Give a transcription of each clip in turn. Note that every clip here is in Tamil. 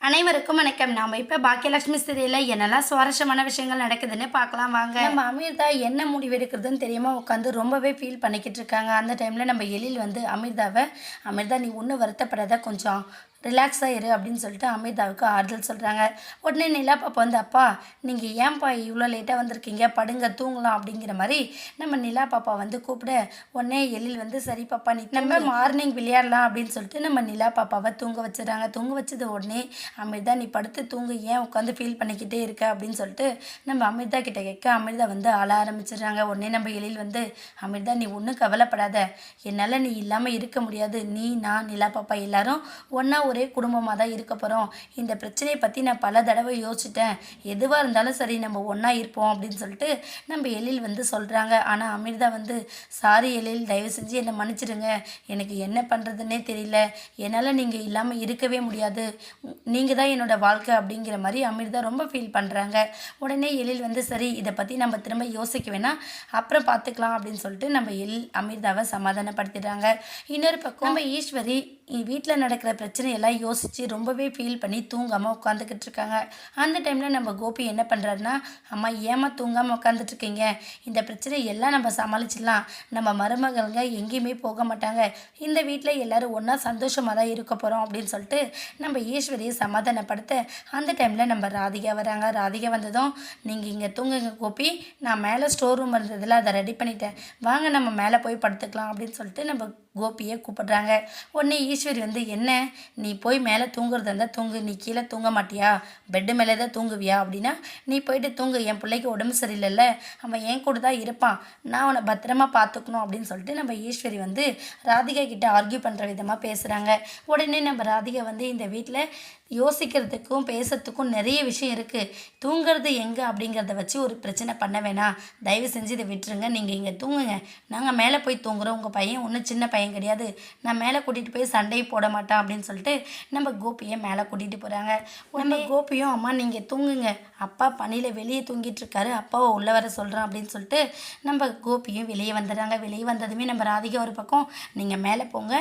அனைவருக்கும் வணக்கம். நாம் இப்போ பாக்கியலட்சுமி சீரியலில் என்னெல்லாம் சுவாரஸ்யமான விஷயங்கள் நடக்குதுன்னு பார்க்கலாம் வாங்க. நம்ம அமிர்தா என்ன முடிவு எடுக்கிறதுன்னு தெரியாமல் உட்காந்து ரொம்பவே ஃபீல் பண்ணிக்கிட்டு இருக்காங்க. அந்த டைமில் நம்ம எழில் வந்து அமிர்தா நீ ஒன்றும் வருத்தப்படாத, கொஞ்சம் ரிலாக்ஸாக இரு அப்படின்னு சொல்லிட்டு அமிர்தாவுக்கு ஆறுதல் சொல்கிறாங்க. உடனே நிலா பாப்பா வந்து அப்பா நீங்கள் ஏன்ப்பா இவ்வளோ லேட்டாக வந்திருக்கீங்க, படுங்க தூங்கலாம் அப்படிங்கிற மாதிரி நம்ம நிலா பாப்பா வந்து கூப்பிட உடனே எழில் வந்து சரி பாப்பா நீ நம்ம மார்னிங் விளையாடலாம் அப்படின்னு சொல்லிட்டு நம்ம நிலா பாப்பாவை தூங்க வச்சுறாங்க. தூங்க வச்சது உடனே அமிர்தா நீ படுத்து தூங்கு, ஏன் உட்காந்து ஃபீல் பண்ணிக்கிட்டே இருக்க அப்படின்னு சொல்லிட்டு நம்ம அமிர்தா கிட்ட கேட்க அமிர்தா வந்து அழ ஆரம்பிச்சிடுறாங்க. உடனே நம்ம எழில் வந்து அமிர்தா நீ ஒன்றும் கவலைப்படாத, என்னால் நீ இல்லாமல் இருக்க முடியாது, நீ நான் நிலா பாப்பா எல்லாரும் ஒன்றா ஒரே குடும்பமாக தான் இருக்க போகிறோம். இந்த பிரச்சனையை பற்றி நான் பல தடவை யோசிச்சிட்டேன், எதுவாக இருந்தாலும் சரி நம்ம ஒன்றா இருப்போம் அப்படின்னு சொல்லிட்டு நம்ம எழில் வந்து சொல்கிறாங்க. ஆனால் அமிர்தா வந்து சாரி எழில், தயவு செஞ்சு என்னை மன்னிச்சிடுங்க, எனக்கு என்ன பண்ணுறதுன்னே தெரியல, என்னால் நீங்கள் இல்லாமல் இருக்கவே முடியாது, நீங்கள் தான் என்னோட வாழ்க்கை அப்படிங்கிற மாதிரி அமிர்தா ரொம்ப ஃபீல் பண்ணுறாங்க. உடனே எழில் வந்து சரி இதை பற்றி நம்ம திரும்ப யோசிக்க வேணாம், அப்புறம் பார்த்துக்கலாம் அப்படின்னு சொல்லிட்டு நம்ம அமிர்தாவை சமாதானப்படுத்திடுறாங்க. இன்னொரு பக்கம் நம்ம ஈஸ்வரி வீட்டில் நடக்கிற பிரச்சனையெல்லாம் யோசித்து ரொம்பவே ஃபீல் பண்ணி தூங்காமல் உட்காந்துக்கிட்டு இருக்காங்க. அந்த டைமில் நம்ம கோபி என்ன பண்ணுறாருன்னா, அம்மா ஏமா தூங்காமல் உட்காந்துட்ருக்கீங்க, இந்த பிரச்சனை எல்லாம் நம்ம சமாளிச்சிடலாம், நம்ம மருமகளுங்க எங்கேயுமே போக மாட்டாங்க, இந்த வீட்டில் எல்லோரும் ஒன்றா சந்தோஷமாக தான் இருக்க போகிறோம் அப்படின்னு சொல்லிட்டு நம்ம ஈஸ்வரியை சமாதானப்படுத்த அந்த டைமில் நம்ம ராதிகா வராங்க. ராதிகா வந்ததும் நீங்கள் இங்கே தூங்குங்க கோபி, நான் மேலே ஸ்டோர் ரூம் இருந்ததில் அதை ரெடி பண்ணிட்டேன், வாங்க நம்ம மேலே போய் படுத்துக்கலாம் அப்படின்னு சொல்லிட்டு நம்ம கோபியை கூப்பிடுறாங்க. உடனே ஈஸ்வரி வந்து என்ன நீ போய் மேலே தூங்குறதா இருந்தால் தூங்கு, நீ கீழே தூங்க மாட்டியா, பெட்டு மேலே தான் தூங்குவியா அப்படின்னா நீ போயிட்டு தூங்கு, என் பிள்ளைக்கு உடம்பு சரியில்லைல்ல, அவன் என் கூட தான் இருப்பான், நான் அவனை பத்திரமா பார்த்துக்கணும் அப்படின்னு சொல்லிட்டு நம்ம ஈஸ்வரி வந்து ராதிகா கிட்ட ஆர்கியூ பண்ணுற விதமாக பேசுகிறாங்க. உடனே நம்ம ராதிகா வந்து இந்த வீட்டில் யோசிக்கிறதுக்கும் பேசுறதுக்கும் நிறைய விஷயம் இருக்குது, தூங்குறது எங்கே அப்படிங்கிறத வச்சு ஒரு பிரச்சனை பண்ண வேணாம், தயவு செஞ்சு இதை விட்டுருங்க, நீங்கள் இங்கே தூங்குங்க, நாங்கள் மேலே போய் தூங்குறோம், உங்கள் பையன் ஒன்றும் சின்ன பையன் கிடையாது, நான் மேலே கூட்டிகிட்டு போய் சண்டையை போட மாட்டான் அப்படின்னு சொல்லிட்டு நம்ம கோபியை மேலே கூட்டிகிட்டு போகிறாங்க. உடனே கோபியும் அம்மா நீங்கள் தூங்குங்க, அப்பா பணியில் வெளியே தூங்கிட்டு இருக்காரு, அப்பாவை உள்ளே வர சொல்கிறேன் அப்படின்னு சொல்லிட்டு நம்ம கோபியும் வெளியே வந்துடுறாங்க. வெளியே வந்ததுமே நம்ம ராதிகா ஒரு பக்கம் நீங்கள் மேலே போங்க,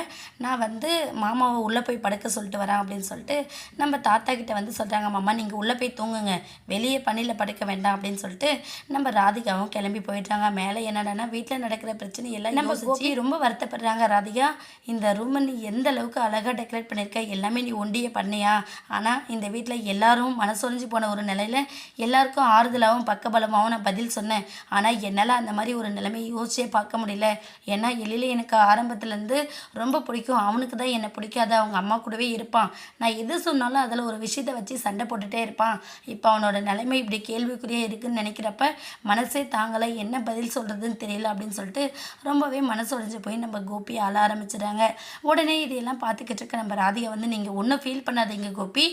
நான் வந்து மாமாவை உள்ளே போய் படுக்க சொல்லிட்டு வரேன் அப்படின்னு சொல்லிட்டு நம்ம தாத்தா கிட்ட வந்து சொல்கிறாங்க, மாமா நீங்கள் உள்ளே போய் தூங்குங்க, வெளியே பணியில் படுக்க வேண்டாம் அப்படின்னு சொல்லிட்டு நம்ம ராதிகாவும் கிளம்பி போயிட்டாங்க. மேலே என்னடானா வீட்டில் நடக்கிற பிரச்சனை எல்லாம் நம்ம கோபி ரொம்ப வருத்தப்படுறாங்க. ராதிகா இந்த ரூமை நீ எந்த அளவுக்கு அழகாக டெக்கரேட் பண்ணியிருக்க, எல்லாமே நீ ஒண்டியே பண்ணியா, ஆனால் இந்த வீட்டில் எல்லாரும் மனசொழிஞ்சு போன ஒரு நிலையில் எல்லாருக்கும் ஆறுதலாகவும் பக்கபலமாகவும் நான் பதில் சொன்னேன், ஆனால் என்னால் அந்த மாதிரி ஒரு நிலைமையை யோசிச்சே பார்க்க முடியல, ஏன்னா எழில எனக்கு ஆரம்பத்துலேருந்து ரொம்ப பிடிக்கும், அவனுக்கு தான் என்னை பிடிக்காது, அவங்க அம்மா கூடவே இருப்பான், நான் எது சொன்னாலும் அதில் ஒரு விஷயத்தை வச்சு சண்டை போட்டுகிட்டே இருப்பான், இப்போ அவனோட நிலைமை இப்படி கேள்விக்குறியாக இருக்குதுன்னு நினைக்கிறப்ப மனசே தாங்கலை, என்ன பதில் சொல்கிறதுன்னு தெரியல அப்படின்னு சொல்லிட்டு ரொம்பவே மனசு உடைஞ்சு போய் நம்ம கோபி ஆள ஆரம்பிச்சிடுறாங்க. உடனே இதையெல்லாம் பார்த்துக்கிட்டு இருக்க நம்ம ராதிகா வந்து நீங்கள் ஒன்றும் ஃபீல் பண்ணாதீங்க கோபி,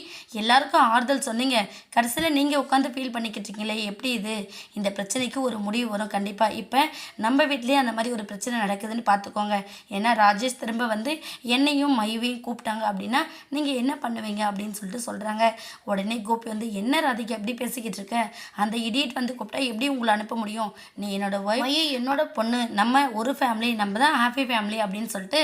எல்லாருக்கும் ஆறுதல் சொன்னீங்க, கடைசியில் நீங்கள் உட்காந்து ஃபீல் பண்ணிக்கிட்டு இருக்கீங்களே, எப்படி இது, இந்த பிரச்சனைக்கு ஒரு முடிவு வரும் கண்டிப்பாக, இப்போ நம்ம வீட்லேயே அந்த மாதிரி ஒரு பிரச்சனை நடக்குதுன்னு பார்த்துக்கோங்க, ஏன்னா ராஜேஷ் திரும்ப வந்து என்னையும் மைவையும் கூப்பிட்டாங்க அப்படின்னா நீங்கள் என்ன பண்ணுவீங்க அப்படின்னு சொல்லிட்டு சொல்கிறாங்க. உடனே கோபி வந்து என்ன ராதிகா எப்படி பேசிக்கிட்டு இருக்க, அந்த இடியட் வந்து கூப்பிட்டா எப்படி உங்களை அனுப்ப முடியும், நீ என்னோட ஒய்ஃப், என்னோட பொண்ணு, நம்ம ஒரு ஃபேமிலி, நம்ம தான் ஹாப்பி ஃபேமிலி அப்படின்னு சொல்லிட்டு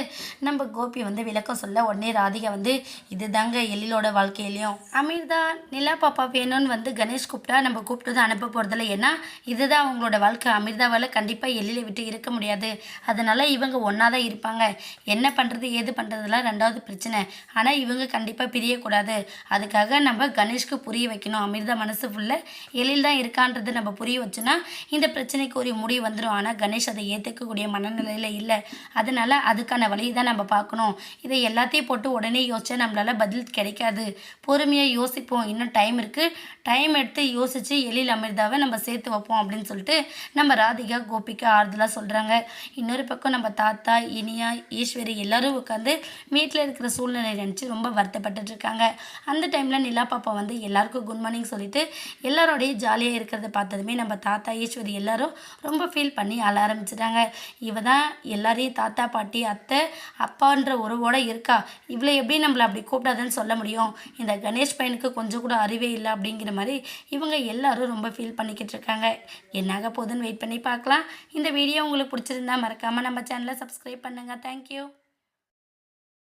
நம்ம கோபி வந்து விளக்கம் சொல்ல உடனே ராதிகா வந்து இது தாங்க எழிலோட வாழ்க்கையிலையும் அமிர்தா நிலா பாப்பா வேணும்னு வந்து கணேஷ் கூப்பிட்டா நம்ம கூப்பிட்டு தான் அனுப்ப போகிறதில்ல, ஏன்னா இதுதான் அவங்களோட வாழ்க்கை, அமிர்தாவால் கண்டிப்பாக எழிலை விட்டு இருக்க முடியாது, அதனால் இவங்க ஒன்றா தான் இருப்பாங்க, என்ன பண்ணுறது ஏது பண்ணுறதுலாம் ரெண்டாவது பிரச்சனை, ஆனால் இவங்க கண்டிப்பாக பிரியக்கூடாது, அதுக்காக நம்ம கணேஷ்க்கு புரிய வைக்கணும், அமிர்தா மனசு ஃபுல்லாக எழில் தான் இருக்கான்றது நம்ம புரிய வச்சோன்னா இந்த பிரச்சனைக்கு ஒரு முடிவு வந்துடும், ஆனால் கணேஷ் அதை ஏற்றுக்கக்கூடிய மனநிலையில் இல்லை, அதனால் அதுக்கான வழியை தான் நம்ம பார்க்கணும், இதை எல்லாத்தையும் போட்டு உடனே யோசிச்சா நம்மளால் பதில் கிடைக்காது, பொறுமையாக யோசிப்போம், இன்னும் டைம் இருக்குது, டைம் எடுத்து யோசித்து எழில் அமிர்தாவை நம்ம சேர்த்து வைப்போம் அப்படின்னு சொல்லிட்டு நம்ம ராதிகா கோபிக்கு ஆறுதலாக சொல்கிறாங்க. இன்னொரு பக்கம் நம்ம தாத்தா இனியா ஈஸ்வரி எல்லோரும் உட்காந்து வீட்டில் இருக்கிற சூழ்நிலை நினச்சி ரொம்ப வருத்தப்பட்டு இருக்காங்க. அந்த டைமில் நிலா பாப்பா வந்து எல்லாருக்கும் குட் மார்னிங் சொல்லிவிட்டு எல்லாரோடைய ஜாலியாக இருக்கிறத பார்த்ததுமே நம்ம தாத்தா ஈஸ்வரி எல்லாரும் ரொம்ப ஃபீல் பண்ணி அழ ஆரம்பிச்சிட்டாங்க. இவ தான் எல்லாரையும் தாத்தா பாட்டி அத்தை அப்பான்ற உறவோடு இருக்கா, இவ்வளோ எப்படி நம்மளை அப்படி கூப்பிடாதுன்னு சொல்ல முடியும், இந்த கணேஷ் பையனுக்கு கொஞ்சம் கூட அறிவே இல்லை அப்படிங்கிற மாதிரி இவங்க எல்லாரும் ரொம்ப ஃபீல் பண்ணிக்கிட்டு இருக்காங்க. என்னாக போகுதுன்னு வெயிட் பண்ணி பார்க்கலாம். இந்த வீடியோ உங்களுக்கு பிடிச்சிருந்தா மறக்காமல் நம்ம சேனலை சப்ஸ்கிரைப் பண்ணுங்கள். தேங்க்யூ.